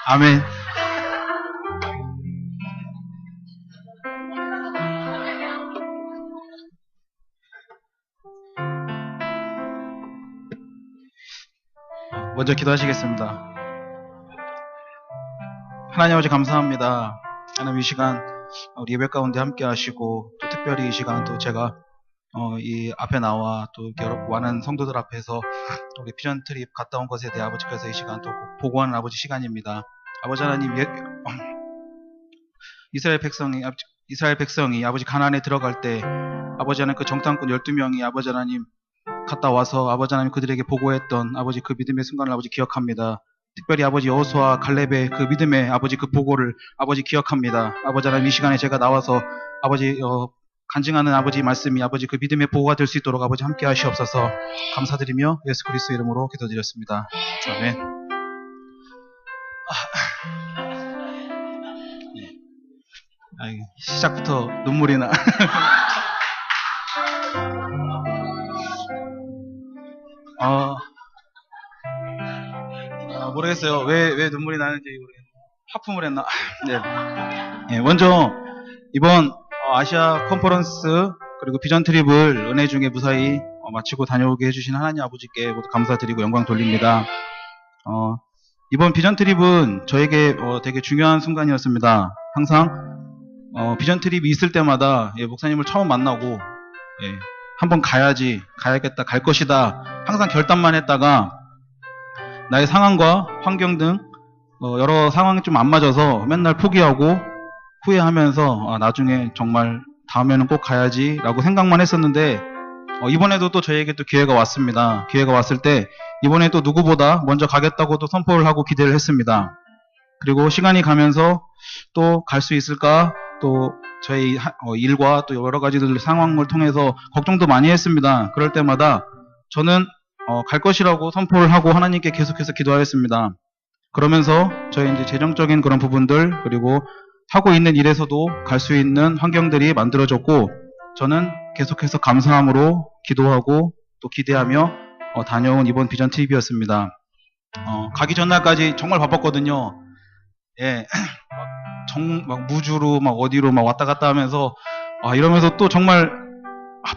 아멘. 먼저 기도하시겠습니다. 하나님 아버지 감사합니다. 하나님 이 시간 우리 예배 가운데 함께 하시고 또 특별히 이 시간 또 제가 이 앞에 나와 또 많은 성도들 앞에서 우리 비전 트립 갔다 온 것에 대해 아버지께서 이 시간 또 보고하는 아버지 시간입니다. 아버지 하나님 이스라엘 백성이 아버지 가나안에 들어갈 때 아버지 하나님 그 정탐꾼 12명이 아버지 하나님 갔다 와서 아버지 하나님 그들에게 보고했던 아버지 그 믿음의 순간을 아버지 기억합니다. 특별히 아버지 여호수아 갈렙의 그 믿음의 아버지 그 보고를 아버지 기억합니다. 아버지 하나님 이 시간에 제가 나와서 아버지 간증하는 아버지 말씀이 아버지 그 믿음의 보고가 될 수 있도록 아버지 함께 하시옵소서. 감사드리며 예수 그리스도 이름으로 기도드렸습니다. 아멘. 시작부터 눈물이 나. 모르겠어요. 왜 눈물이 나는지 모르겠네요. 하품을 했나? 네. 먼저 이번 아시아 컨퍼런스 그리고 비전 트립을 은혜 중에 무사히 마치고 다녀오게 해주신 하나님 아버지께 모두 감사드리고 영광 돌립니다. 이번 비전 트립은 저에게 되게 중요한 순간이었습니다. 항상 비전 트립이 있을 때마다 목사님을 처음 만나고 한번 가야겠다, 갈 것이다 항상 결단만 했다가 나의 상황과 환경 등 여러 상황이 좀 안 맞아서 맨날 포기하고 후회하면서 나중에 정말 다음에는 꼭 가야지 라고 생각만 했었는데 이번에도 또 저에게 또 기회가 왔습니다. 기회가 왔을 때 이번에 또 누구보다 먼저 가겠다고 또 선포를 하고 기대를 했습니다. 그리고 시간이 가면서 또 갈 수 있을까 또 저희 일과 또 여러 가지들 상황을 통해서 걱정도 많이 했습니다. 그럴 때마다 저는 갈 것이라고 선포를 하고 하나님께 계속해서 기도하였습니다. 그러면서 저희 이제 재정적인 그런 부분들 그리고 하고 있는 일에서도 갈 수 있는 환경들이 만들어졌고 저는 계속해서 감사함으로 기도하고 또 기대하며 다녀온 이번 비전 TV였습니다. 가기 전날까지 정말 바빴거든요. 예, 막 무주로 막 어디로 막 왔다 갔다 하면서 이러면서 또 정말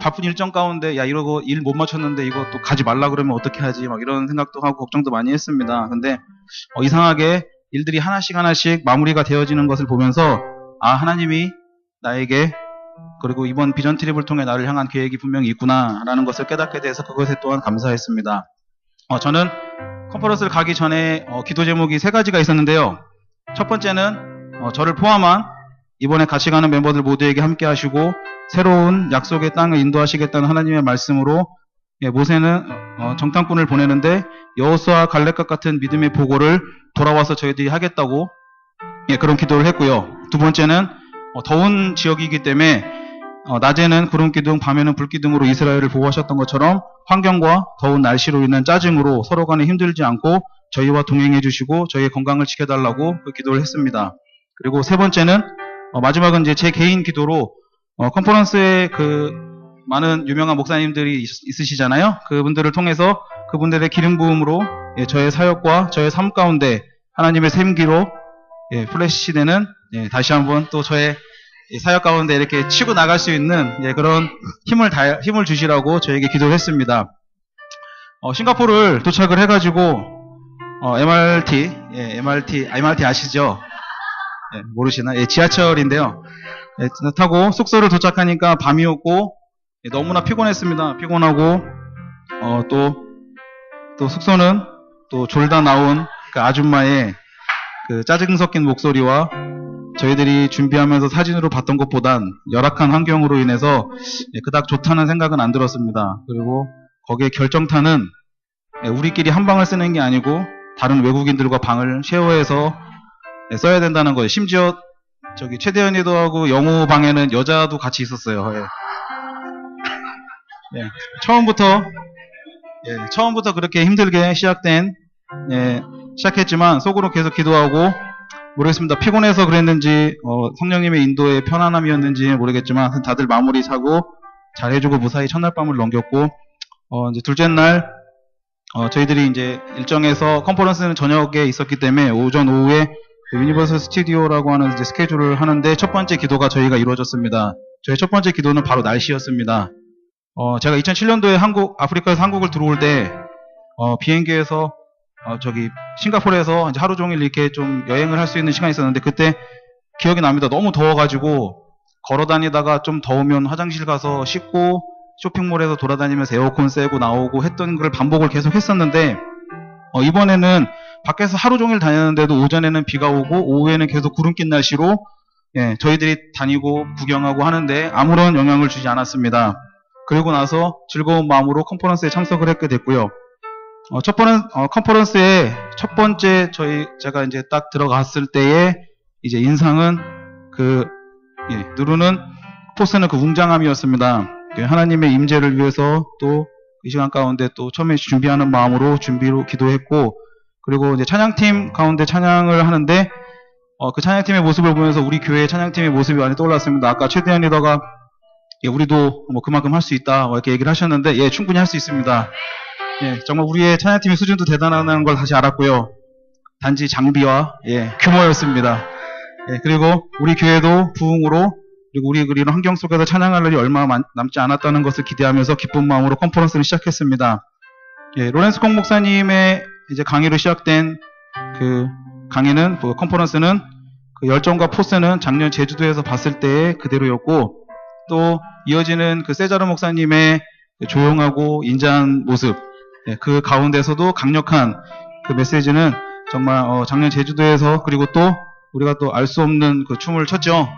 바쁜 일정 가운데 이러고 일 못 마쳤는데 이거 또 가지 말라 그러면 어떻게 하지 막 이런 생각도 하고 걱정도 많이 했습니다. 근데 이상하게 일들이 하나씩 마무리가 되어지는 것을 보면서 하나님이 나에게 그리고 이번 비전 트립을 통해 나를 향한 계획이 분명히 있구나라는 것을 깨닫게 돼서 그것에 또한 감사했습니다. 저는 컨퍼런스를 가기 전에 기도 제목이 3가지가 있었는데요. 첫 번째는 저를 포함한 이번에 같이 가는 멤버들 모두에게 함께 하시고 새로운 약속의 땅을 인도하시겠다는 하나님의 말씀으로 모세는 정탐꾼을 보내는데 여호수아 갈렙과 같은 믿음의 보고를 돌아와서 저희들이 하겠다고 그런 기도를 했고요. 두 번째는 더운 지역이기 때문에 낮에는 구름기둥 밤에는 불기둥으로 이스라엘을 보호하셨던 것처럼 환경과 더운 날씨로 인한 짜증으로 서로 간에 힘들지 않고 저희와 동행해 주시고 저희의 건강을 지켜달라고 그 기도를 했습니다. 그리고 세 번째는 마지막은 이제 제 개인 기도로 컨퍼런스에 그 많은 유명한 목사님들이 있으시잖아요. 그분들을 통해서 그분들의 기름 부음으로 저의 사역과 저의 삶 가운데 하나님의 샘기로 플래시 시대는 다시 한번 또 저의 사역 가운데 이렇게 치고 나갈 수 있는 그런 힘을 주시라고 저에게 기도를 했습니다. 싱가포르를 도착을 해가지고 MRT 아시죠? 모르시나? 지하철인데요. 타고 숙소를 도착하니까 밤이었고 너무나 피곤했습니다. 피곤하고 또 숙소는 또 졸다 나온 그 아줌마의 그 짜증 섞인 목소리와 저희들이 준비하면서 사진으로 봤던 것보단 열악한 환경으로 인해서 그닥 좋다는 생각은 안 들었습니다. 그리고 거기에 결정타는 우리끼리 한 방을 쓰는 게 아니고 다른 외국인들과 방을 쉐어해서 써야 된다는 거예요. 심지어 저기 최대현이도 하고 영호 방에는 여자도 같이 있었어요. 처음부터 그렇게 힘들게 시작했지만 속으로 계속 기도하고 모르겠습니다. 피곤해서 그랬는지 성령님의 인도의 편안함이었는지 모르겠지만 다들 마무리 사고 잘해주고 무사히 첫날 밤을 넘겼고 이제 둘째 날 저희들이 이제 일정에서 컨퍼런스는 저녁에 있었기 때문에 오전 오후에 유니버설 스튜디오라고 하는 이제 스케줄을 하는데 첫 번째 기도가 저희가 이루어졌습니다. 저희 첫 번째 기도는 바로 날씨였습니다. 제가 2007년도에 아프리카에서 한국을 들어올 때 비행기에서 저기 싱가포르에서 이제 하루 종일 이렇게 좀 여행을 할 수 있는 시간이 있었는데 그때 기억이 납니다. 너무 더워가지고 걸어 다니다가 좀 더우면 화장실 가서 씻고 쇼핑몰에서 돌아다니면서 에어컨 쐬고 나오고 했던 걸 반복을 계속 했었는데 이번에는 밖에서 하루 종일 다녔는데도 오전에는 비가 오고 오후에는 계속 구름 낀 날씨로 저희들이 다니고 구경하고 하는데 아무런 영향을 주지 않았습니다. 그리고 나서 즐거운 마음으로 컨퍼런스에 참석을 했게 됐고요. 컨퍼런스의 첫 번째 제가 이제 딱 들어갔을 때의 이제 인상은 누르는 포스는 그 웅장함이었습니다. 하나님의 임재를 위해서 또 이 시간 가운데 또 처음에 준비하는 마음으로 준비로 기도했고, 그리고 이제 찬양팀 가운데 찬양을 하는데 그 찬양팀의 모습을 보면서 우리 교회의 찬양팀의 모습이 많이 떠올랐습니다. 아까 최대한 리더가 우리도 뭐 그만큼 할 수 있다 이렇게 얘기를 하셨는데 충분히 할 수 있습니다. 정말 우리의 찬양팀의 수준도 대단하다는 걸 다시 알았고요. 단지 장비와 규모였습니다. 그리고 우리 교회도 부흥으로 그리고 우리 이런 환경 속에서 찬양할 날이 얼마 남지 않았다는 것을 기대하면서 기쁜 마음으로 컨퍼런스를 시작했습니다. 로렌스 콩 목사님의 이제 강의로 시작된 그 강의는 컨퍼런스는 그 열정과 포스는 작년 제주도에서 봤을 때의 그대로였고, 또 이어지는 그 세자르 목사님의 그 조용하고 인자한 모습, 그 가운데서도 강력한 그 메시지는 정말 작년 제주도에서, 그리고 또 우리가 또 알 수 없는 그 춤을 췄죠.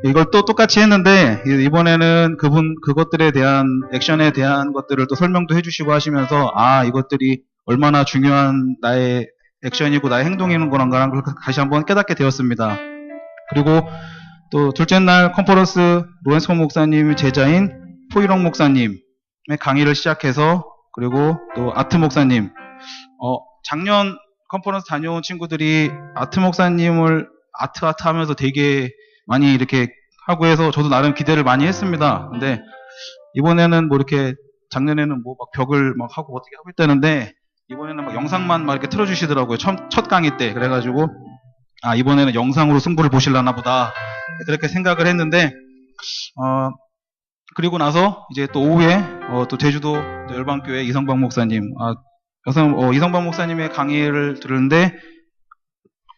이걸 또 똑같이 했는데 이번에는 그것들에 대한 액션에 대한 것들을 또 설명도 해주시고 하시면서 이것들이 얼마나 중요한 나의 액션이고 나의 행동이는 거란가라는 걸 다시 한번 깨닫게 되었습니다. 그리고 또 둘째 날 컨퍼런스 로렌스 콩 목사님 제자인 포이롱 목사님의 강의를 시작해서, 그리고 또 아트 목사님, 작년 컨퍼런스 다녀온 친구들이 아트 목사님을 아트 하면서 되게 많이 이렇게 하고 해서 저도 나름 기대를 많이 했습니다. 근데 이번에는 뭐 이렇게 작년에는 뭐 막 벽을 막 하고 어떻게 하고 있다는데 이번에는 막 영상만 막 이렇게 틀어주시더라고요. 첫 강의 때. 그래가지고 이번에는 영상으로 승부를 보실라나 보다 그렇게 생각을 했는데 그리고 나서 이제 또 오후에 또 제주도 열방교회 이성박 목사님 이성박 목사님의 강의를 들었는데,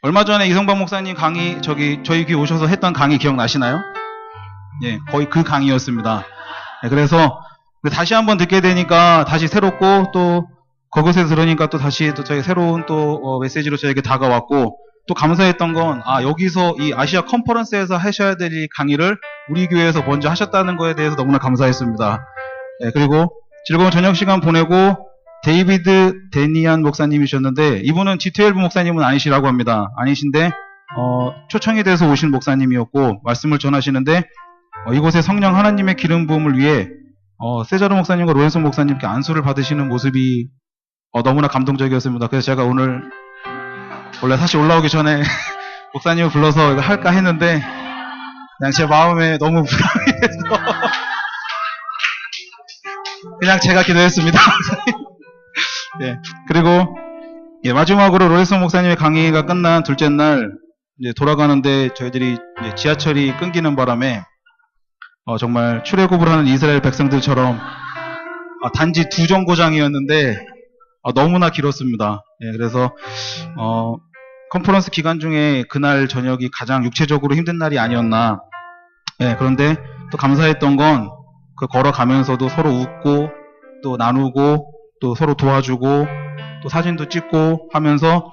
얼마 전에 이성박 목사님 강의 저희 교회 오셔서 했던 강의 기억나시나요? 거의 그 강의였습니다. 그래서 다시 한번 듣게 되니까 다시 새롭고, 또 거기서 들으니까 또 다시 또 저희 새로운 또 메시지로 저에게 다가왔고, 또 감사했던 건 여기서 이 아시아 컨퍼런스에서 하셔야 될 이 강의를 우리 교회에서 먼저 하셨다는 거에 대해서 너무나 감사했습니다. 그리고 즐거운 저녁 시간 보내고 데이비드 데니안 목사님이셨는데, 이분은 G12 목사님은 아니시라고 합니다. 아니신데 초청이 돼서 오신 목사님이었고 말씀을 전하시는데 이곳에 성령 하나님의 기름 부음을 위해 세자르 목사님과 로렌스 목사님께 안수를 받으시는 모습이 너무나 감동적이었습니다. 그래서 제가 오늘 원래 사실 올라오기 전에 목사님을 불러서 이거 할까 했는데 그냥 제 마음에 너무 부담이 돼서 그냥 제가 기도했습니다. 그리고 마지막으로 로렌스 목사님의 강의가 끝난 둘째 날 이제 돌아가는데 저희들이 이제 지하철이 끊기는 바람에 정말 출애굽을 하는 이스라엘 백성들처럼 단지 2정거장이었는데 너무나 길었습니다. 그래서 컨퍼런스 기간 중에 그날 저녁이 가장 육체적으로 힘든 날이 아니었나. 그런데 또 감사했던 건 그 걸어가면서도 서로 웃고 또 나누고 또 서로 도와주고 또 사진도 찍고 하면서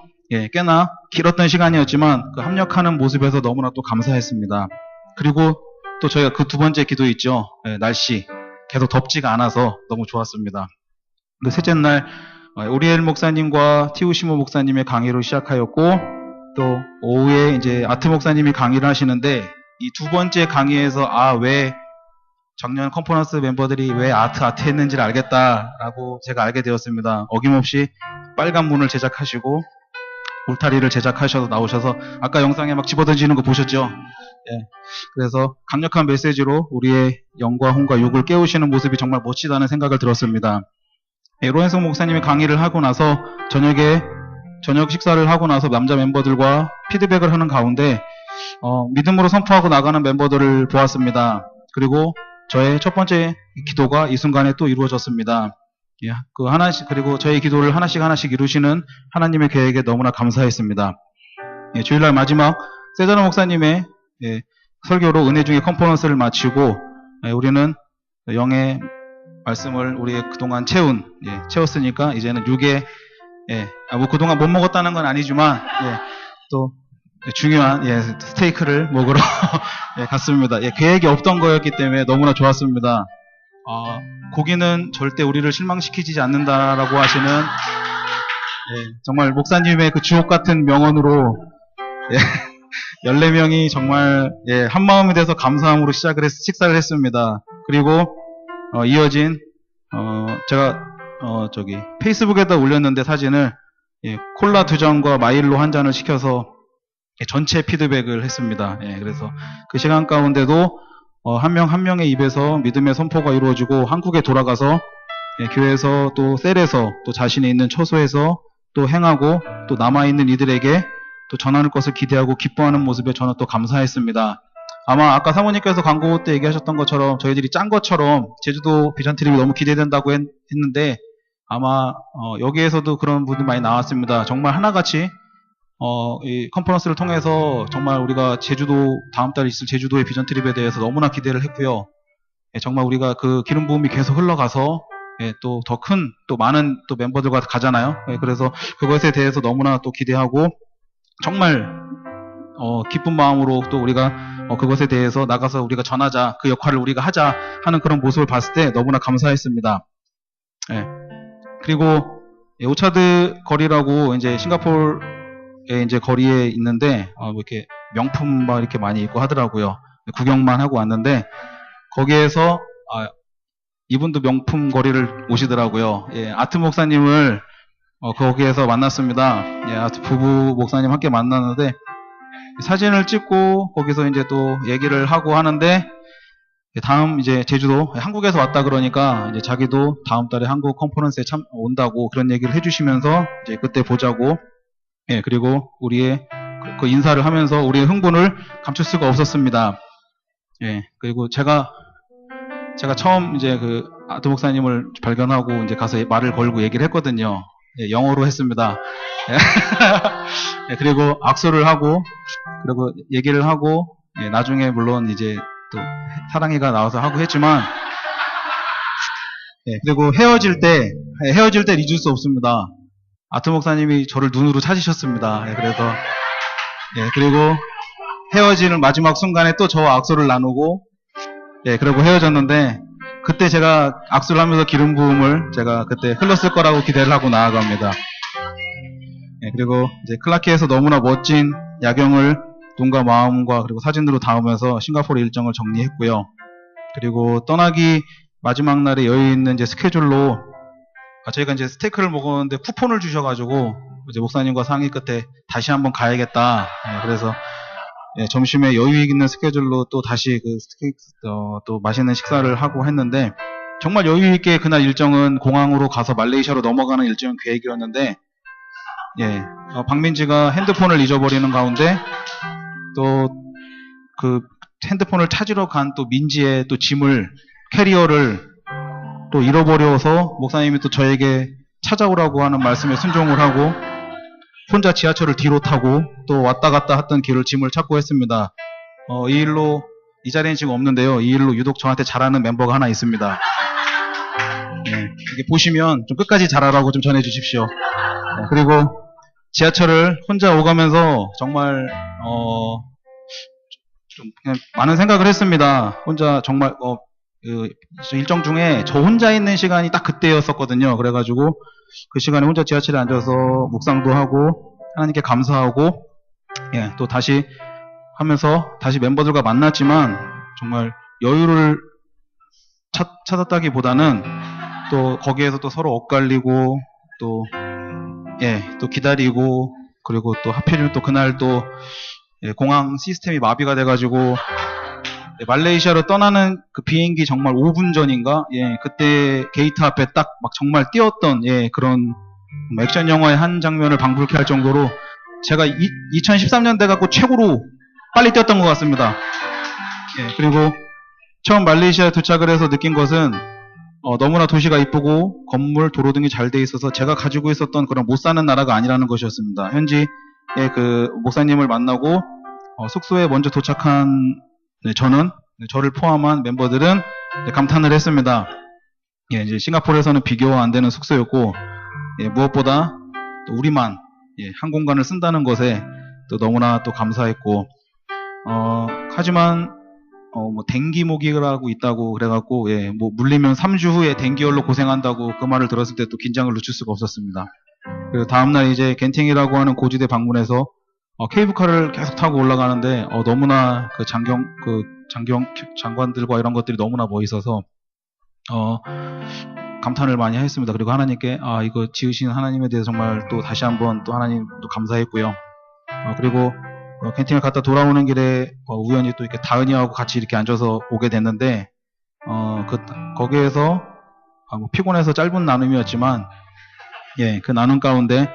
꽤나 길었던 시간이었지만 그 합력하는 모습에서 너무나 또 감사했습니다. 그리고 또 저희가 그 두 번째 기도 있죠. 날씨 계속 덥지가 않아서 너무 좋았습니다. 그 셋째 날 오리엘 목사님과 티우시모 목사님의 강의로 시작하였고, 또 오후에 이제 아트 목사님이 강의를 하시는데 이 두 번째 강의에서 왜 작년 컨퍼런스 멤버들이 왜 아트 했는지를 알겠다라고 제가 알게 되었습니다. 어김없이 빨간 문을 제작하시고 울타리를 제작하셔서 나오셔서 아까 영상에 막 집어던지는 거 보셨죠? 예. 그래서 강력한 메시지로 우리의 영과 혼과 육을 깨우시는 모습이 정말 멋지다는 생각을 들었습니다. 예, 로렌송 목사님이 강의를 하고 나서 저녁 식사를 하고 나서 남자 멤버들과 피드백을 하는 가운데 믿음으로 선포하고 나가는 멤버들을 보았습니다. 그리고 저의 첫 번째 기도가 이 순간에 또 이루어졌습니다. 예, 그리고 저희 기도를 하나씩 이루시는 하나님의 계획에 너무나 감사했습니다. 예, 주일날 마지막 세자노 목사님의 설교로 은혜 중의 컨퍼런스를 마치고 우리는 영의 말씀을 우리 그동안 채웠으니까 이제는 육의 뭐 그동안 못 먹었다는 건 아니지만 또 중요한 스테이크를 먹으러 갔습니다. 계획이 없던 거였기 때문에 너무나 좋았습니다. 고기는 절대 우리를 실망시키지 않는다라고 하시는 정말 목사님의 그 주옥 같은 명언으로 14명이 정말 한마음이 돼서 감사함으로 식사를 했습니다. 그리고 이어진 제가 페이스북에다 올렸는데 사진을 콜라 2잔과 마일로 1잔을 시켜서 전체 피드백을 했습니다. 그래서 그 시간 가운데도 한 명 한 명의 입에서 믿음의 선포가 이루어지고 한국에 돌아가서 교회에서 또 셀에서 또 자신이 있는 처소에서 또 행하고 또 남아있는 이들에게 또 전하는 것을 기대하고 기뻐하는 모습에 저는 또 감사했습니다. 아마 아까 사모님께서 광고 때 얘기하셨던 것처럼 저희들이 짠 것처럼 제주도 비전 트립이 너무 기대된다고 했는데 아마 여기에서도 그런 분들이 많이 나왔습니다. 정말 하나같이 이 컨퍼런스를 통해서 정말 우리가 다음 달 있을 제주도의 비전 트립에 대해서 너무나 기대를 했고요. 정말 우리가 그 기름 부음이 계속 흘러가서 또 더 큰 또 많은 또 멤버들과 가잖아요. 그래서 그것에 대해서 너무나 또 기대하고 정말 기쁜 마음으로 또 우리가 그것에 대해서 나가서 우리가 전하자, 그 역할을 우리가 하자 하는 그런 모습을 봤을 때 너무나 감사했습니다. 그리고 오차드 거리라고 이제 싱가포르의 이제 거리에 있는데 이렇게 명품 막 이렇게 많이 있고 하더라고요. 구경만 하고 왔는데 거기에서 이분도 명품 거리를 오시더라고요. 아트 목사님을 거기에서 만났습니다. 아트 부부 목사님 함께 만났는데 사진을 찍고 거기서 이제 또 얘기를 하고 하는데 다음 이제 제주도 한국에서 왔다 그러니까 이제 자기도 다음 달에 한국 컨퍼런스에 온다고 그런 얘기를 해주시면서 이제 그때 보자고 그리고 우리의 그 인사를 하면서 우리의 흥분을 감출 수가 없었습니다. 그리고 제가 처음 이제 그 아트 목사님을 발견하고 이제 가서 말을 걸고 얘기를 했거든요. 영어로 했습니다. 그리고 악수를 하고 그리고 얘기를 하고 나중에 물론 이제 또 사랑이가 나와서 하고 했지만 그리고 헤어질 때 잊을 수 없습니다. 아트 목사님이 저를 눈으로 찾으셨습니다. 그래서 그리고 헤어지는 마지막 순간에 또 저와 악수를 나누고 그리고 헤어졌는데 그때 제가 악수를 하면서 기름 부음을 제가 그때 흘렀을 거라고 기대를 하고 나아갑니다. 그리고 이제 클라키에서 너무나 멋진 야경을 눈과 마음과 그리고 사진으로 담으면서 싱가포르 일정을 정리했고요. 그리고 떠나기 마지막 날에 여유 있는 이제 스케줄로 저희가 이제 스테이크를 먹었는데 쿠폰을 주셔가지고 이제 목사님과 상의 끝에 다시 한번 가야겠다. 그래서 점심에 여유 있는 스케줄로 또 다시 또 맛있는 식사를 하고 했는데 정말 여유 있게 그날 일정은 공항으로 가서 말레이시아로 넘어가는 일정 계획이었는데 박민지가 핸드폰을 잊어버리는 가운데 또 그 핸드폰을 찾으러 간 또 민지의 또 캐리어를 또 잃어버려서 목사님이 또 저에게 찾아오라고 하는 말씀에 순종을 하고 혼자 지하철을 뒤로 타고 또 왔다 갔다 했던 짐을 찾고 했습니다. 이 일로 이 자리에는 지금 없는데요. 이 일로 유독 저한테 잘하는 멤버가 하나 있습니다. 이게 보시면 좀 끝까지 잘하라고 좀 전해주십시오. 그리고 지하철을 혼자 오가면서 정말 좀 그냥 많은 생각을 했습니다. 혼자 정말 일정 중에 저 혼자 있는 시간이 딱 그때였었거든요. 그래가지고 그 시간에 혼자 지하철에 앉아서 묵상도 하고 하나님께 감사하고 또 다시 하면서 다시 멤버들과 만났지만 정말 여유를 찾았다기보다는 또 거기에서 또 서로 엇갈리고 또 기다리고 그리고 또 하필이면 또 그날 또 공항 시스템이 마비가 돼가지고 말레이시아로 떠나는 그 비행기 정말 5분 전인가? 그때 게이트 앞에 딱 막 정말 뛰었던 그런 액션 영화의 한 장면을 방불케 할 정도로 제가 2013년 돼 갖고 최고로 빨리 뛰었던 것 같습니다. 그리고 처음 말레이시아에 도착을 해서 느낀 것은 너무나 도시가 이쁘고 건물, 도로 등이 잘 돼 있어서 제가 가지고 있었던 그런 못 사는 나라가 아니라는 것이었습니다. 현지의 그 목사님을 만나고 숙소에 먼저 도착한 저는, 저를 포함한 멤버들은 감탄을 했습니다. 이제 싱가포르에서는 비교가 안 되는 숙소였고, 무엇보다 또 우리만 한 공간을 쓴다는 것에 또 너무나 또 감사했고, 하지만 뭐 댕기모기라고 있다고 그래갖고 뭐 물리면 3주 후에 댕기열로 고생한다고 그 말을 들었을 때 또 긴장을 늦출 수가 없었습니다. 그리고 다음날 이제 겐팅이라고 하는 고지대 방문해서 케이블카를 계속 타고 올라가는데 너무나 그 장관들과 이런 것들이 너무나 멋있어서 감탄을 많이 했습니다. 그리고 하나님께 이거 지으신 하나님에 대해서 정말 또 다시 한번 또 하나님도 감사했고요. 그리고 겐팅을 갔다 돌아오는 길에 우연히 또 이렇게 다은이하고 같이 이렇게 앉아서 오게 됐는데 거기에서 뭐 피곤해서 짧은 나눔이었지만 그 나눔 가운데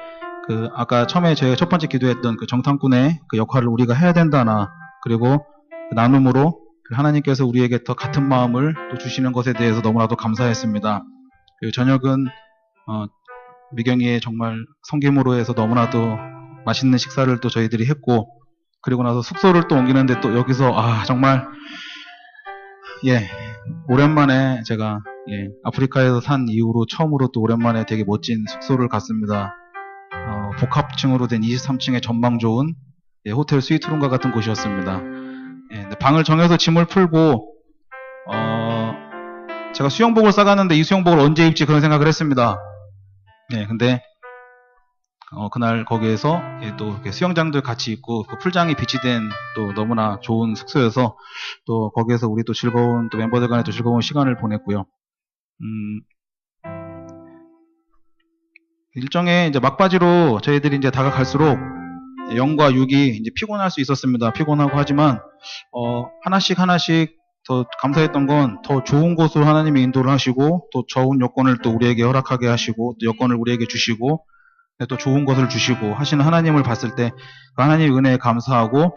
그 아까 처음에 저희가 첫 번째 기도했던 그 정탐꾼의 그 역할을 우리가 해야 된다나, 그리고 그 나눔으로 하나님께서 우리에게 더 같은 마음을 또 주시는 것에 대해서 너무나도 감사했습니다. 그 저녁은 미경이의 정말 성김으로 해서 너무나도 맛있는 식사를 또 저희들이 했고, 그리고 나서 숙소를 또 옮기는데 또 여기서 정말 오랜만에 제가 아프리카에서 산 이후로 처음으로 또 오랜만에 되게 멋진 숙소를 갔습니다. 복합층으로 된 23층의 전망 좋은 호텔 스위트룸과 같은 곳이었습니다. 방을 정해서 짐을 풀고 제가 수영복을 싸갔는데 이 수영복을 언제 입지 그런 생각을 했습니다. 근데 그날 거기에서 또 이렇게 수영장들 같이 있고 그 풀장이 비치된 또 너무나 좋은 숙소여서 또 거기에서 우리 또 즐거운 또 멤버들 간에 또 즐거운 시간을 보냈고요. 일정에 이제 막바지로 저희들이 이제 다가갈수록 0과 6이 이제 피곤할 수 있었습니다. 피곤하고 하지만 하나씩 더 감사했던 건 더 좋은 곳으로 하나님이 인도를 하시고 또 좋은 여건을 또 우리에게 허락하게 하시고 또 여건을 우리에게 주시고 또 좋은 것을 주시고 하시는 하나님을 봤을 때 그 하나님의 은혜에 감사하고,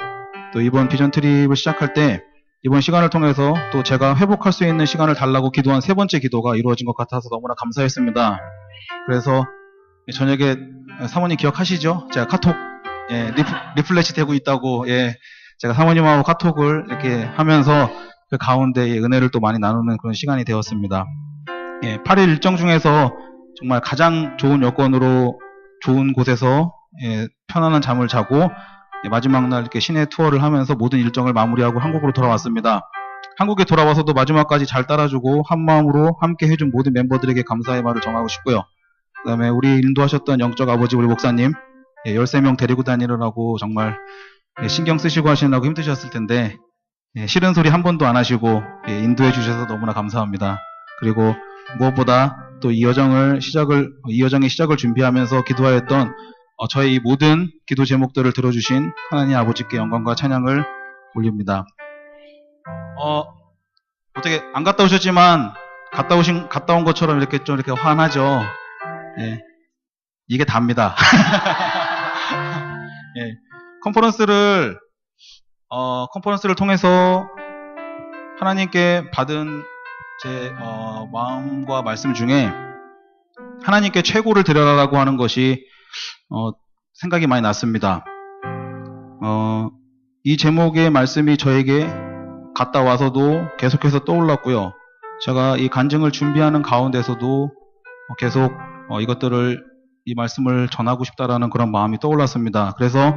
또 이번 비전 트립을 시작할 때 이번 시간을 통해서 또 제가 회복할 수 있는 시간을 달라고 기도한 세 번째 기도가 이루어진 것 같아서 너무나 감사했습니다. 그래서 저녁에 사모님 기억하시죠? 제가 카톡 리플래시 되고 있다고 제가 사모님하고 카톡을 이렇게 하면서 그 가운데 은혜를 또 많이 나누는 그런 시간이 되었습니다. 8일 일정 중에서 정말 가장 좋은 여건으로 좋은 곳에서 편안한 잠을 자고 마지막 날 이렇게 시내 투어를 하면서 모든 일정을 마무리하고 한국으로 돌아왔습니다. 한국에 돌아와서도 마지막까지 잘 따라주고 한마음으로 함께 해준 모든 멤버들에게 감사의 말을 전하고 싶고요. 그 다음에 우리 인도하셨던 영적 아버지 우리 목사님 13명 데리고 다니느라고 정말 신경 쓰시고 하시느라고 힘드셨을 텐데 싫은 소리 한 번도 안 하시고 인도해 주셔서 너무나 감사합니다. 그리고 무엇보다 또 이 여정의 시작을 준비하면서 기도하였던 저의 이 모든 기도 제목들을 들어주신 하나님 아버지께 영광과 찬양을 올립니다. 어떻게 안 갔다 오셨지만 갔다 온 것처럼 이렇게 좀 이렇게 환하죠. 이게 답니다. 컨퍼런스를 통해서 하나님께 받은 제 마음과 말씀 중에 하나님께 최고를 드려라라고 하는 것이 생각이 많이 났습니다. 이 제목의 말씀이 저에게 갔다 와서도 계속해서 떠올랐고요. 제가 이 간증을 준비하는 가운데서도 계속 이 말씀을 전하고 싶다라는 그런 마음이 떠올랐습니다. 그래서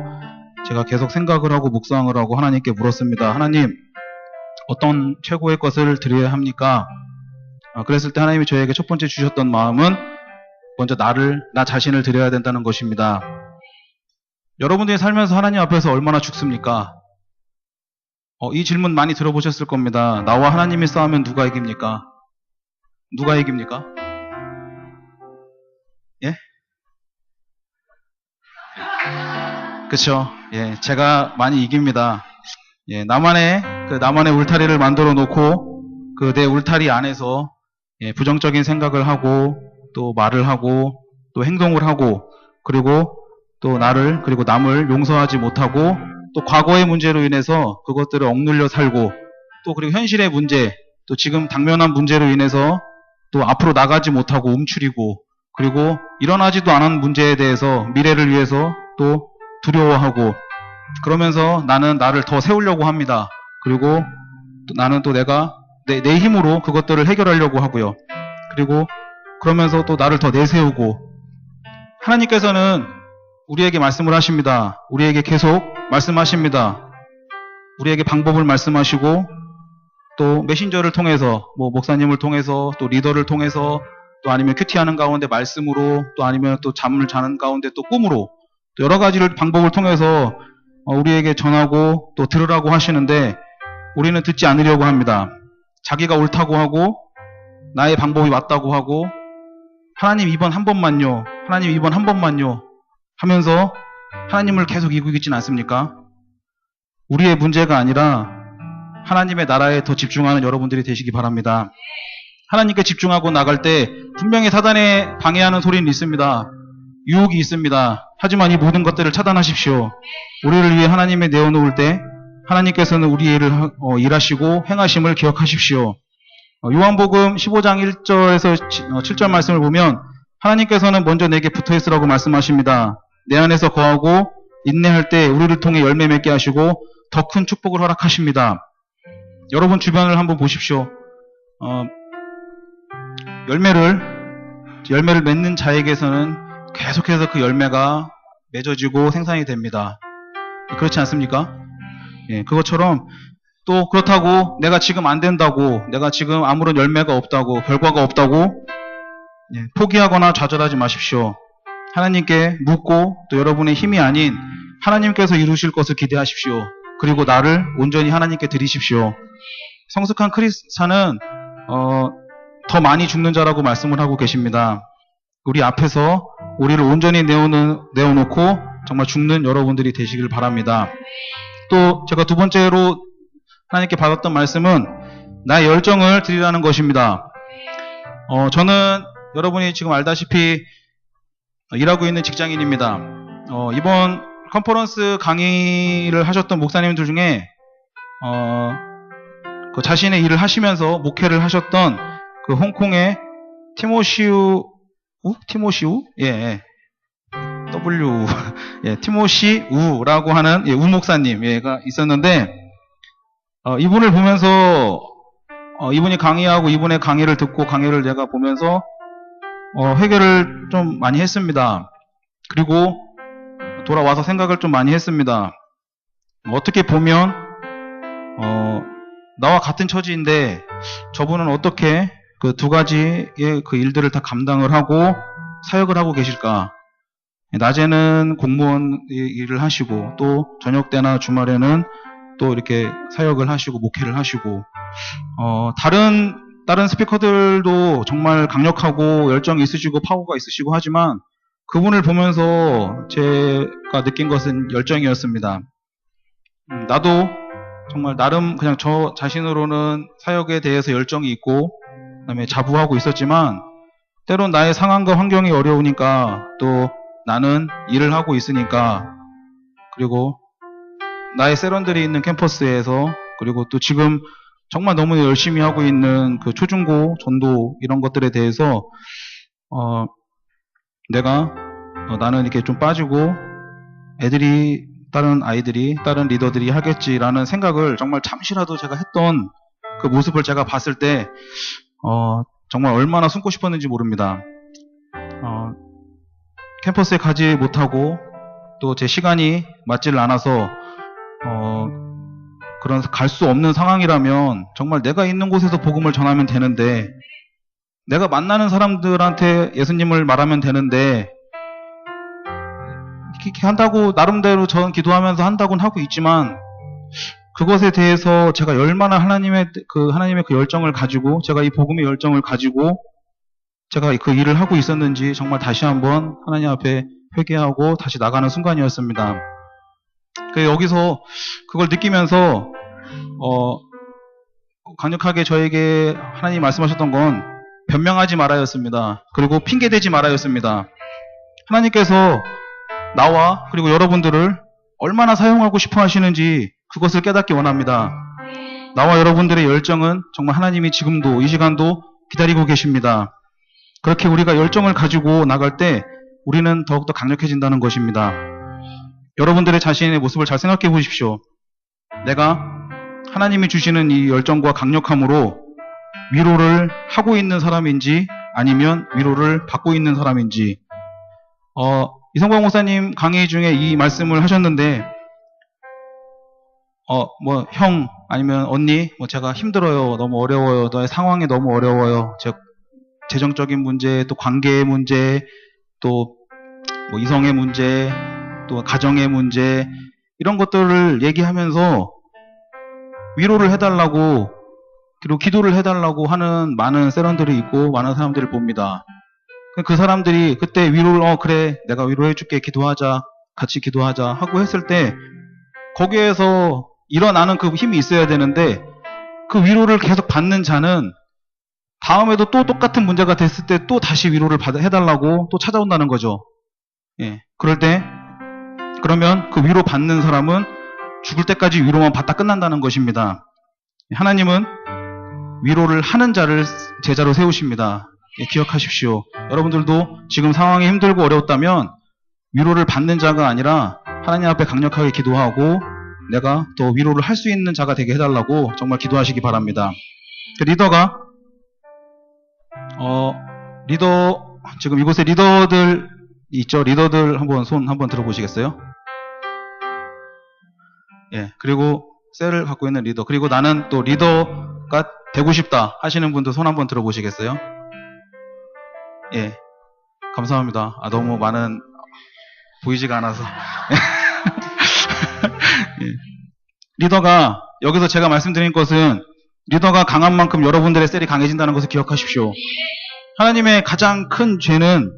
제가 계속 생각을 하고 묵상을 하고 하나님께 물었습니다. 하나님, 어떤 최고의 것을 드려야 합니까? 그랬을 때 하나님이 저에게 첫 번째 주셨던 마음은 먼저 나 자신을 드려야 된다는 것입니다. 여러분들이 살면서 하나님 앞에서 얼마나 죽습니까? 이 질문 많이 들어보셨을 겁니다. 나와 하나님이 싸우면 누가 이깁니까? 누가 이깁니까? 예? 그쵸. 예, 제가 많이 이깁니다. 예, 나만의 울타리를 만들어 놓고, 그 내 울타리 안에서, 예, 부정적인 생각을 하고, 또 말을 하고, 또 행동을 하고, 그리고 또 그리고 남을 용서하지 못하고, 또 과거의 문제로 인해서 그것들을 억눌려 살고, 또 그리고 현실의 문제, 또 지금 당면한 문제로 인해서 또 앞으로 나가지 못하고 움츠리고, 그리고 일어나지도 않은 문제에 대해서 미래를 위해서 또 두려워하고, 그러면서 나는 나를 더 세우려고 합니다. 그리고 또 나는 또 내가 내 힘으로 그것들을 해결하려고 하고요. 그리고 그러면서 또 나를 더 내세우고, 하나님께서는 우리에게 말씀을 하십니다. 우리에게 계속 말씀하십니다. 우리에게 방법을 말씀하시고, 또 메신저를 통해서, 뭐 목사님을 통해서, 또 리더를 통해서, 또 아니면 큐티하는 가운데 말씀으로, 또 아니면 또 잠을 자는 가운데 또 꿈으로, 또 여러 가지를 방법을 통해서 우리에게 전하고 또 들으라고 하시는데, 우리는 듣지 않으려고 합니다. 자기가 옳다고 하고, 나의 방법이 맞다고 하고, 하나님 이번 한 번만요, 하나님 이번 한 번만요 하면서 하나님을 계속 이기진 않습니까? 우리의 문제가 아니라 하나님의 나라에 더 집중하는 여러분들이 되시기 바랍니다. 하나님께 집중하고 나갈 때 분명히 사단의 방해하는 소리는 있습니다. 유혹이 있습니다. 하지만 이 모든 것들을 차단하십시오. 우리를 위해 하나님의 내어놓을 때 하나님께서는 우리 일을 일하시고 행하심을 기억하십시오. 요한복음 15장 1절에서 7절 말씀을 보면 하나님께서는 먼저 내게 붙어있으라고 말씀하십니다. 내 안에서 거하고 인내할 때 우리를 통해 열매 맺게 하시고 더 큰 축복을 허락하십니다. 여러분 주변을 한번 보십시오. 열매를 맺는 자에게서는 계속해서 그 열매가 맺어지고 생산이 됩니다. 그렇지 않습니까? 예, 그것처럼 또 그렇다고 내가 지금 안 된다고, 내가 지금 아무런 열매가 없다고, 결과가 없다고 포기하거나 좌절하지 마십시오. 하나님께 묻고 또 여러분의 힘이 아닌 하나님께서 이루실 것을 기대하십시오. 그리고 나를 온전히 하나님께 드리십시오. 성숙한 크리스찬은 더 많이 죽는 자라고 말씀을 하고 계십니다. 우리 앞에서 우리를 온전히 내어놓고 정말 죽는 여러분들이 되시길 바랍니다. 또 제가 두 번째로 하나님께 받았던 말씀은 나의 열정을 드리라는 것입니다. 저는 여러분이 지금 알다시피 일하고 있는 직장인입니다. 이번 컨퍼런스 강의를 하셨던 목사님들 중에 그 자신의 일을 하시면서 목회를 하셨던 그 홍콩의 티모시우? 예. W 예, 티모시 우라고 하는 우 목사님가 있었는데 이분을 보면서 이분이 강의하고 이분의 강의를 듣고 강의를 내가 보면서 회개를 좀 많이 했습니다. 그리고 돌아와서 생각을 좀 많이 했습니다. 어떻게 보면 나와 같은 처지인데 저분은 어떻게 그 두 가지의 그 일들을 다 감당을 하고 사역을 하고 계실까? 낮에는 공무원 일을 하시고 또 저녁 때나 주말에는 또 이렇게 사역을 하시고 목회를 하시고 다른 스피커들도 정말 강력하고 열정이 있으시고 파워가 있으시고 하지만 그분을 보면서 제가 느낀 것은 열정이었습니다. 나도 정말 나름 그냥 저 자신으로는 사역에 대해서 열정이 있고 그다음에 자부하고 있었지만 때론 나의 상황과 환경이 어려우니까 또 나는 일을 하고 있으니까 그리고 나의 세런들이 있는 캠퍼스에서 그리고 또 지금 정말 너무 열심히 하고 있는 그 초중고 전도 이런 것들에 대해서 나는 이렇게 좀 빠지고 다른 리더들이 하겠지라는 생각을 정말 잠시라도 제가 했던 그 모습을 제가 봤을 때 정말 얼마나 숨고 싶었는지 모릅니다. 캠퍼스에 가지 못하고 또 제 시간이 맞지를 않아서 그런 갈 수 없는 상황이라면 정말 내가 있는 곳에서 복음을 전하면 되는데 내가 만나는 사람들한테 예수님을 말하면 되는데 이렇게 한다고 나름대로 저는 기도하면서 한다고는 하고 있지만 그것에 대해서 제가 얼마나 하나님의 그 열정을 가지고 제가 이 복음의 열정을 가지고 제가 그 일을 하고 있었는지 정말 다시 한번 하나님 앞에 회개하고 다시 나가는 순간이었습니다. 여기서 그걸 느끼면서 강력하게 저에게 하나님 말씀하셨던 건 변명하지 말아였습니다. 그리고 핑계대지 말아였습니다. 하나님께서 나와 그리고 여러분들을 얼마나 사용하고 싶어 하시는지 그것을 깨닫기 원합니다. 나와 여러분들의 열정은 정말 하나님이 지금도 이 시간도 기다리고 계십니다. 그렇게 우리가 열정을 가지고 나갈 때 우리는 더욱더 강력해진다는 것입니다. 여러분들의 자신의 모습을 잘 생각해 보십시오. 내가 하나님이 주시는 이 열정과 강력함으로 위로를 하고 있는 사람인지 아니면 위로를 받고 있는 사람인지. 이성광 목사님 강의 중에 이 말씀을 하셨는데 형 아니면 언니 제가 힘들어요, 너무 어려워요, 너의 상황이 너무 어려워요, 재정적인 문제, 또 관계의 문제, 또 이성의 문제, 또 가정의 문제, 이런 것들을 얘기하면서 위로를 해달라고 그리고 기도를 해달라고 하는 많은 세런들이 있고 많은 사람들을 봅니다. 그 사람들이 그때 위로를 그래 내가 위로해줄게, 기도하자, 같이 기도하자 하고 했을 때 거기에서 일어나는 그 힘이 있어야 되는데 그 위로를 계속 받는 자는 다음에도 또 똑같은 문제가 됐을 때 또 다시 위로를 해달라고 또 찾아온다는 거죠. 예, 그러면 그 위로 받는 사람은 죽을 때까지 위로만 받다 끝난다는 것입니다. 하나님은 위로를 하는 자를 제자로 세우십니다. 예, 기억하십시오. 여러분들도 지금 상황이 힘들고 어려웠다면 위로를 받는 자가 아니라 하나님 앞에 강력하게 기도하고 내가 더 위로를 할 수 있는 자가 되게 해달라고 정말 기도하시기 바랍니다. 리더가 지금 이곳에 리더들 있죠? 리더들 손 한번 들어보시겠어요? 예, 그리고 셀을 갖고 있는 리더, 그리고 나는 또 리더가 되고 싶다 하시는 분도 손 한번 들어보시겠어요? 예, 감사합니다. 너무 많은 보이지가 않아서. 예. 리더가 여기서 제가 말씀드린 것은 리더가 강한 만큼 여러분들의 셀이 강해진다는 것을 기억하십시오. 하나님의 가장 큰 죄는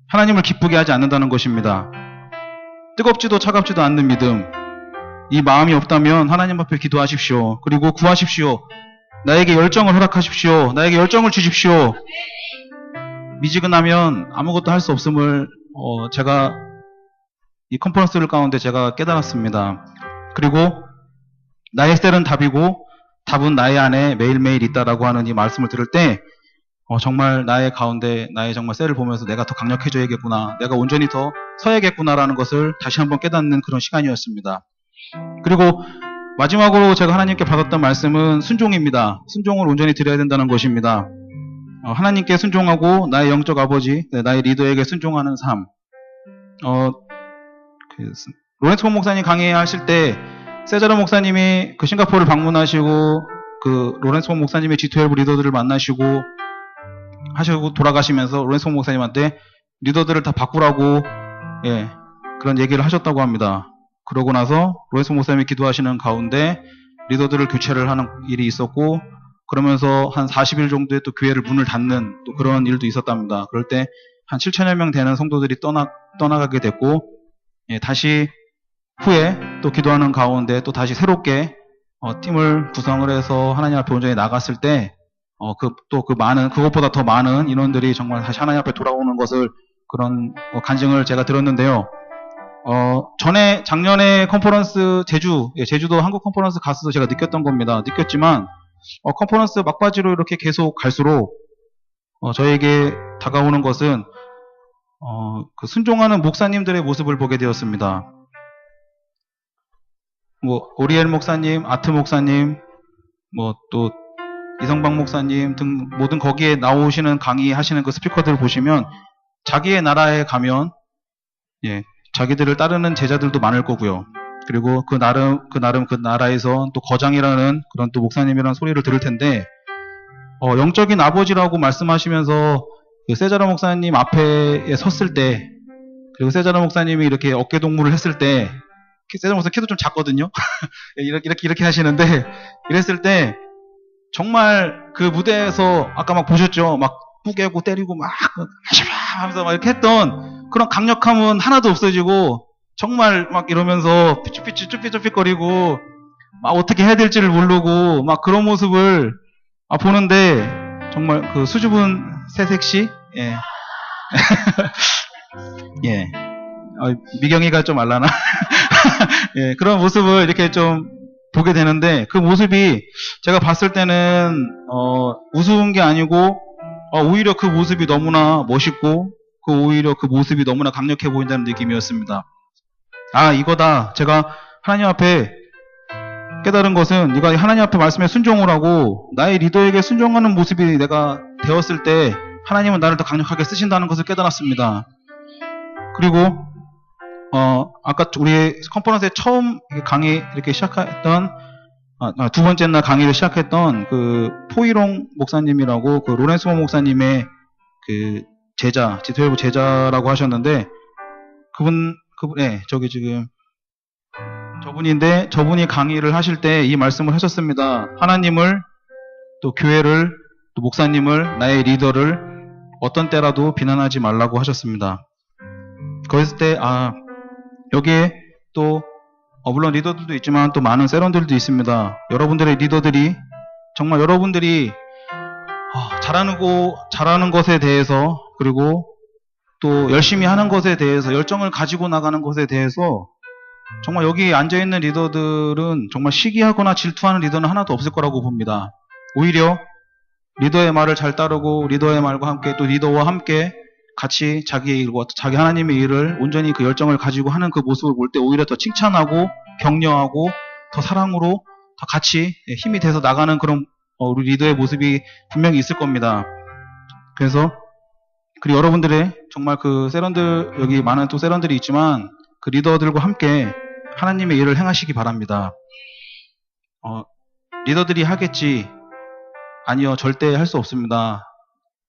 하나님을 기쁘게 하지 않는다는 것입니다. 뜨겁지도 차갑지도 않는 믿음, 이 마음이 없다면 하나님 앞에 기도하십시오. 그리고 구하십시오. 나에게 열정을 허락하십시오. 나에게 열정을 주십시오. 미지근하면 아무것도 할 수 없음을 제가 이 컨퍼런스를 가운데 제가 깨달았습니다. 그리고 나의 셀은 답이고 답은 나의 안에 매일매일 있다라고 하는 이 말씀을 들을 때 정말 나의 가운데 나의 정말 셀을 보면서 내가 더 강력해져야겠구나, 내가 온전히 더 서야겠구나라는 것을 다시 한번 깨닫는 그런 시간이었습니다. 그리고 마지막으로 제가 하나님께 받았던 말씀은 순종입니다. 순종을 온전히 드려야 된다는 것입니다. 하나님께 순종하고 나의 영적 아버지, 나의 리더에게 순종하는 삶. 로렌스 폰 목사님 강의하실 때 세자르 목사님이 그 싱가포르를 방문하시고 그 로렌스 폰 목사님의 G12 리더들을 만나시고 하시고 돌아가시면서 로렌스 폰 목사님한테 리더들을 다 바꾸라고 그런 얘기를 하셨다고 합니다. 그러고 나서 로렌스 폰 목사님이 기도하시는 가운데 리더들을 교체를 하는 일이 있었고, 그러면서 한 40일 정도의 또 교회를 문을 닫는 또 그런 일도 있었답니다. 그럴 때 한 7천여 명 되는 성도들이 떠나가게 됐고, 다시 후에 또 기도하는 가운데 또 다시 새롭게 팀을 구성을 해서 하나님 앞에 온전히 나갔을 때 그것보다 더 많은 인원들이 정말 다시 하나님 앞에 돌아오는 것을 그런 간증을 제가 들었는데요. 작년에 컨퍼런스 제주도 한국 컨퍼런스 갔어도 제가 느꼈던 겁니다. 느꼈지만 컨퍼런스 막바지로 이렇게 계속 갈수록 저에게 다가오는 것은 그 순종하는 목사님들의 모습을 보게 되었습니다. 오리엘 목사님, 아트 목사님, 또 이성박 목사님 등 모든 거기에 나오시는 강의하시는 그 스피커들을 보시면 자기의 나라에 가면 자기들을 따르는 제자들도 많을 거고요. 그리고 그 나름 그 나라에서 또 거장이라는 그런 또 목사님이라는 소리를 들을 텐데, 영적인 아버지라고 말씀하시면서 그 세자르 목사님 앞에 섰을 때, 그리고 세자르 목사님이 이렇게 어깨 동무를 했을 때, 세자르 목사 키도 좀 작거든요. 이렇게 하시는데, 이랬을 때 정말 그 무대에서 아까 막 보셨죠? 막 뿌개고 때리고 막 하면서 막 이렇게 했던 그런 강력함은 하나도 없어지고 정말 막 이러면서 삐죽삐죽 쭈삣쭈삣거리고 막 어떻게 해야 될지를 모르고 막 그런 모습을 보는데 정말 그 수줍은 새색시 예. 예. 미경이가 좀 알라나? 예, 그런 모습을 이렇게 좀 보게 되는데 그 모습이 제가 봤을 때는 우스운 게 아니고 오히려 그 모습이 너무나 멋있고 오히려 그 모습이 너무나 강력해 보인다는 느낌이었습니다. 이거다. 제가 하나님 앞에 깨달은 것은 이거 하나님 앞에 말씀에 순종을 하고 나의 리더에게 순종하는 모습이 내가 되었을 때 하나님은 나를 더 강력하게 쓰신다는 것을 깨달았습니다. 그리고 아까 우리 컨퍼런스에 처음 강의 이렇게 시작했던 두 번째 날 강의를 시작했던 그 포이롱 목사님이라고 그 로렌스 모 목사님의 그 제자, G12 제자라고 하셨는데 그분 저분인데 저분이 강의를 하실 때 이 말씀을 하셨습니다. 하나님을 또 교회를 또 목사님을 나의 리더를 어떤 때라도 비난하지 말라고 하셨습니다. 그랬을 때 여기에 또 물론 리더들도 있지만 또 많은 세런들도 있습니다. 여러분들의 리더들이 정말 여러분들이 잘하는 것에 대해서 그리고 또 열심히 하는 것에 대해서 열정을 가지고 나가는 것에 대해서 정말 여기 앉아있는 리더들은 정말 시기하거나 질투하는 리더는 하나도 없을 거라고 봅니다. 오히려 리더의 말을 잘 따르고 리더의 말과 함께 또 리더와 함께 같이 자기의 일과 자기 하나님의 일을 온전히 그 열정을 가지고 하는 그 모습을 볼 때 오히려 더 칭찬하고 격려하고 더 사랑으로 더 같이 힘이 돼서 나가는 그런 우리 리더의 모습이 분명히 있을 겁니다. 그래서 그리고 여러분들의 정말 그 세런들 여기 많은 또 세런들이 있지만 그 리더들과 함께 하나님의 일을 행하시기 바랍니다. 리더들이 하겠지. 아니요, 절대 할 수 없습니다.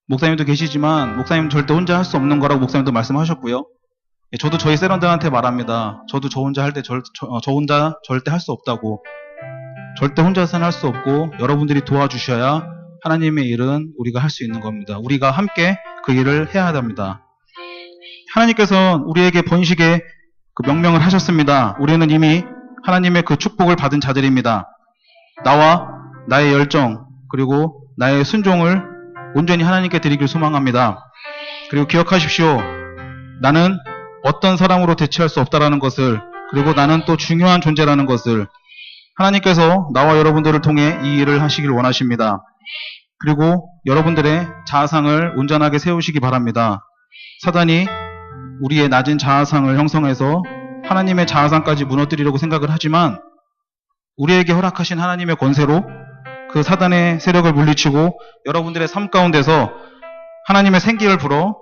목사님도 계시지만 목사님 절대 혼자 할 수 없는 거라고 목사님도 말씀하셨고요. 저도 저희 세런들한테 말합니다. 저도 저 혼자 할 때 저 혼자 절대 할 수 없다고. 절대 혼자서는 할 수 없고 여러분들이 도와주셔야 하나님의 일은 우리가 할 수 있는 겁니다. 우리가 함께 그 일을 해야 합니다. 하나님께서 우리에게 번식의 그 명령을 하셨습니다. 우리는 이미 하나님의 그 축복을 받은 자들입니다. 나와 나의 열정 그리고 나의 순종을 온전히 하나님께 드리길 소망합니다. 그리고 기억하십시오. 나는 어떤 사람으로 대체할 수 없다라는 것을 그리고 나는 또 중요한 존재라는 것을 하나님께서 나와 여러분들을 통해 이 일을 하시길 원하십니다. 그리고 여러분들의 자아상을 온전하게 세우시기 바랍니다. 사단이 우리의 낮은 자아상을 형성해서 하나님의 자아상까지 무너뜨리려고 생각을 하지만 우리에게 허락하신 하나님의 권세로 그 사단의 세력을 물리치고 여러분들의 삶 가운데서 하나님의 생기를 불어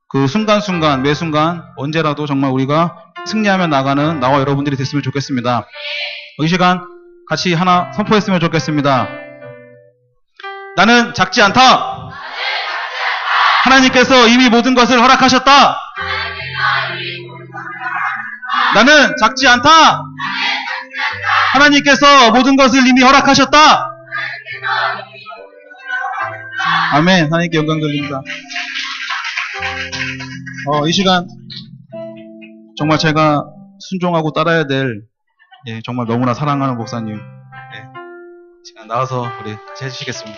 그 순간순간 매 순간 언제라도 정말 우리가 승리하며 나가는 나와 여러분들이 됐으면 좋겠습니다. 이 시간 같이 하나 선포했으면 좋겠습니다. 나는 작지 않다. 하나님께서 이미 모든 것을 허락하셨다. 나는 작지 않다. 하나님께서 모든 것을 이미 허락하셨다. 아멘. 하나님께 영광 돌립니다. 이 시간 정말 제가 순종하고 따라야 될 정말 너무나 사랑하는 목사님 시간 나와서 우리 같이 해주시겠습니다.